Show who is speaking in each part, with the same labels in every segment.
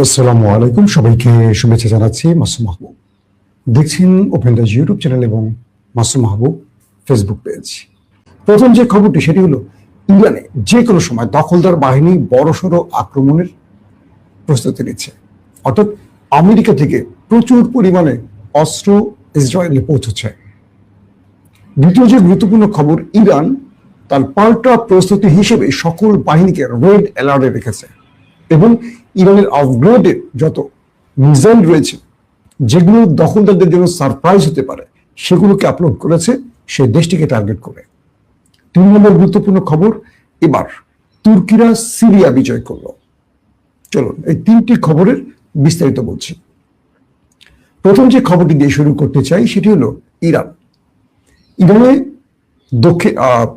Speaker 1: আসসালামু আলাইকুম, সবাইকে শুভেচ্ছা জানাচ্ছি। মাসুম মাহবুব দেখছেন ওপেন দ্য ইউটিউব চ্যানেল এবং মাসুম মাহবুব ফেসবুক পেজ। প্রথম যে খবরটি সেটি হলো ইরানে যে কোনো সময় দখলদার বাহিনী বড়সড় আক্রমণের প্রস্তুতি নিচ্ছে, অর্থাৎ আমেরিকা থেকে প্রচুর পরিমাণে অস্ত্র ইসরায়েলে পৌঁছচ্ছে। দ্বিতীয় যে গুরুত্বপূর্ণ খবর, ইরান তার পাল্টা প্রস্তুতি হিসেবে সকল বাহিনীকে রেড অ্যালার্টে রেখেছে এবং ইরানের আপগ্রেডের যত মিসাইল রয়েছে যেগুলো দখলদারদের জন্য সারপ্রাইজ হতে পারে সেগুলোকে আপলোড করেছে সেই দেশটিকে টার্গেট করে। 3 নম্বর গুরুত্বপূর্ণ খবর, এবার তুর্কিরা সিরিয়া বিজয় করলো। চলুন এই 3টি খবরের বিস্তারিত বলছি। প্রথম যে খবরটি দিয়ে শুরু করতে চাই সেটি হলো ইরানে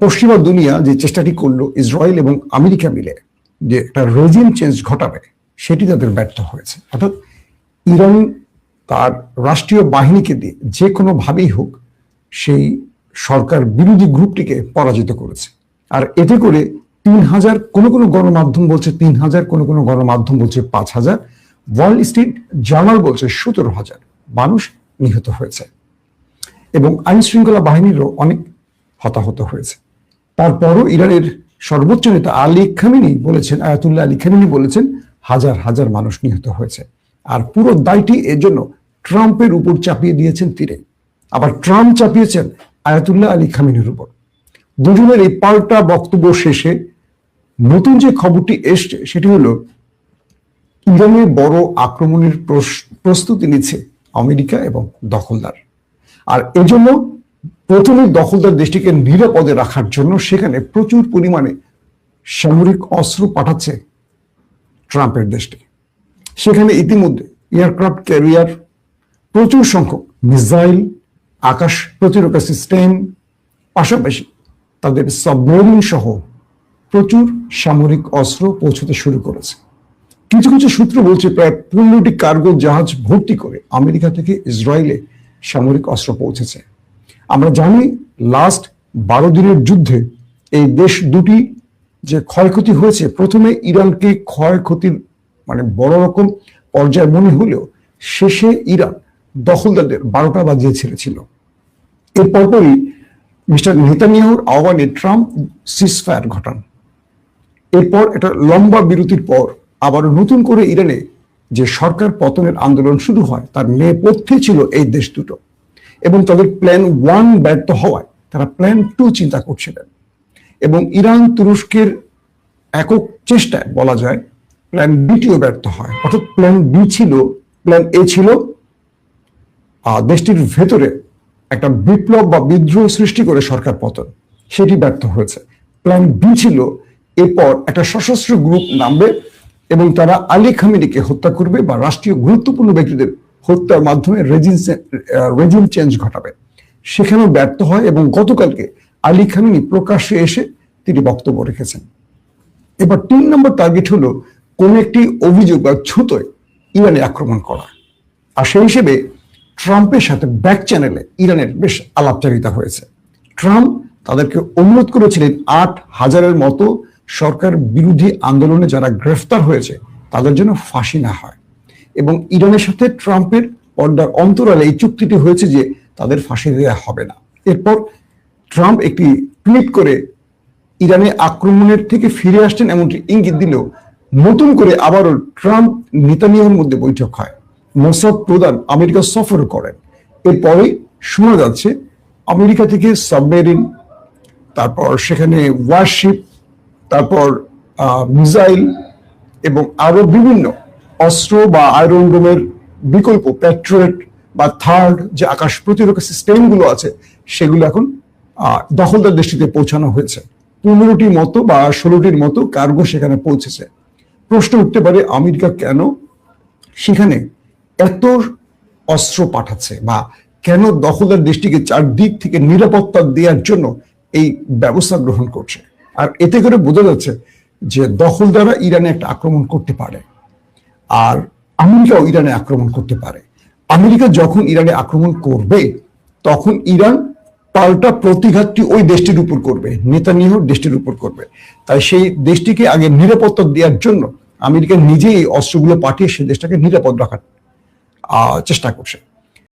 Speaker 1: পশ্চিমা দুনিয়া যে চেষ্টাটি করলো ইসরায়েল এবং আমেরিকা মিলে যে একটা রেজিম চেঞ্জ ঘটাবে সেটি তাদের ব্যর্থ হয়েছে। অর্থাৎ ইরান তার রাষ্ট্রীয় বাহিনীকে দিয়ে যে কোনো ভাবেই হোক সেই সরকার বিরোধী গ্রুপটিকে পরাজিত করেছে। আর এতে করে 3000, কোনো কোনো গণমাধ্যম বলছে 3000, কোনো কোনো গণমাধ্যম বলছে 5000, ওয়াল স্ট্রিট জার্নাল বলছে 17,000 মানুষ নিহত হয়েছে এবং আইন শৃঙ্খলা বাহিনীরও অনেক হতাহত হয়েছে। তারপরও ইরানের সর্বোচ্চ নেতা আয়াতুল্লাহ আলী খামেনি বলেছেন হাজার হাজার মানুষ নিহত হয়েছে। আর পুরো দায়টি এর জন্য ট্রাম্পের উপর চাপিয়ে দিয়েছেন তিনি, আবার ট্রাম্প চাপিয়েছেন আয়াতুল্লাহ আলী খামেনির উপর। দুজনের এই পাল্টা বক্তব্য শেষে নতুন যে খবরটি এসছে সেটি হলো ইরানের বড় আক্রমণের প্রস্তুতি নিচ্ছে আমেরিকা এবং দখলদার। আর এজন্য প্রথমে দখলদার দেশটিকে নিরাপদে রাখার জন্য সেখানে প্রচুর পরিমাণে সামরিক অস্ত্র পাঠাচ্ছে ট্রাম্পের দেশটি। সেখানে ইতিমধ্যে এয়ারক্রাফট ক্যারিয়ার, প্রচুর সংখ্যক মিসাইল, আকাশ প্রতিরক্ষা সিস্টেম, পাশাপাশি তাদের সাবমেরিন সহ প্রচুর সামরিক অস্ত্র পৌঁছতে শুরু করেছে। কিছু কিছু সূত্র বলছে প্রায় 15টি কার্গো জাহাজ ভর্তি করে আমেরিকা থেকে ইসরায়েলে সামরিক অস্ত্র পৌঁছেছে। আমরা জানি লাস্ট 12 দিনের যুদ্ধে এই দেশ দুটি যে ক্ষয়ক্ষতি হয়েছে, প্রথমে ইরানকে ক্ষয়ক্ষতির বড় রকম পর্যায়ে মনে হলেও শেষে ইরান দখলদারদের 12টা বাজিয়ে ছেড়েছিল। এর পরপরই মিস্টার নেতানিয়াহুর আহ্বানে ট্রাম্প সিজফায়ার ঘটান। এরপর একটা লম্বা বিরতির পর আবার নতুন করে ইরানে যে সরকার পতনের আন্দোলন শুরু হয় তার নেপথ্যে ছিল এই দেশ দুটো এবং তাদের প্ল্যান 1 ব্যর্থ হওয়ায় তারা প্ল্যান 2 চিন্তা করছিলেন এবং ইরান তুরস্কের একক চেষ্টায় বলা যায় প্ল্যান বিটিও ব্যর্থ হয়। অর্থাৎ প্ল্যান এ ছিল দেশটির ভেতরে একটা বিপ্লব বা বিদ্রোহ সৃষ্টি করে সরকার পতন, সেটি ব্যর্থ হয়েছে। প্ল্যান বি ছিল এরপর একটা সশস্ত্র গ্রুপ নামবে এবং তারা আলী খামেনিকে হত্যা করবে বা রাষ্ট্রীয় গুরুত্বপূর্ণ ব্যক্তিদের হত্যার মাধ্যমে রেজিম চেঞ্জ ঘটাবে। সেখানেও ব্যর্থ হয় এবং গতকালকে আলী খামেনি প্রকাশ্যে এসে তিনি বক্তব্য রেখেছেন। এবার 3 নম্বর টার্গেট হলো কোন একটি অভিযোগ বা ছুতোয় ইরানে আক্রমণ করা। আর সেই হিসেবে ট্রাম্পের সাথে ব্যাক চ্যানেলে ইরানের বেশ আলাপচারিতা হয়েছে। ট্রাম্প তাদেরকে অনুরোধ করেছিলেন 8,000-এর মতো সরকার বিরোধী আন্দোলনে যারা গ্রেফতার হয়েছে তাদের জন্য ফাঁসি না হয় এবং ইরানের সাথে ট্রাম্পের পর্দার অন্তরালে এই চুক্তিটি হয়েছে যে তাদের ফাঁসি দেওয়া হবে না। এরপর ট্রাম্প একটি টুইট করে ইরানে আক্রমণের থেকে ফিরে আসছেন এমনটি ইঙ্গিত দিলেও নতুন করে আবারও ট্রাম্প নেতানিয়াহুর মধ্যে বৈঠক হয়। মোসাদ প্রধান আমেরিকা সফর করেন। এরপরে শোনা যাচ্ছে আমেরিকা থেকে সাবমেরিন, তারপর সেখানে ওয়ারশিপ, তারপর মিসাইল এবং আরো বিভিন্ন অস্ত্র বা আয়রন ডোমের বিকল্প প্যাট্রিয়ট বা থার্ড যে আকাশ প্রতিরক্ষা সিস্টেমগুলো আছে সেগুলো এখন দখলদার দেশটিতে পৌঁছানো হয়েছে। 15টির মতো বা 16টির মতো কার্গো সেখানে পৌঁছেছে। প্রশ্ন উঠতে পারে আমেরিকা কেন সেখানে এত অস্ত্র পাঠাচ্ছে বা কেন দখলদার দেশটিকে চারদিক থেকে নিরাপত্তা দেওয়ার জন্য এই ব্যবস্থা গ্রহণ করছে। আর এতে করে বোঝা যাচ্ছে যে দখলদাররা ইরানে একটা আক্রমণ করতে পারে আর আমেরিকাও ইরানে আক্রমণ করতে পারে। আমেরিকা যখন ইরানে আক্রমণ করবে তখন ইরান পাল্টা প্রতিঘাতটি ওই দেশটির উপর করবে, নেতানিয়াহুর দেশটির উপর করবে। তাই সেই দেশটিকে আগে নিরাপত্তা দেওয়ার জন্য আমেরিকা নিজেই অস্ত্রগুলো পাঠিয়ে সে দেশটাকে নিরাপদ রাখার চেষ্টা করছে।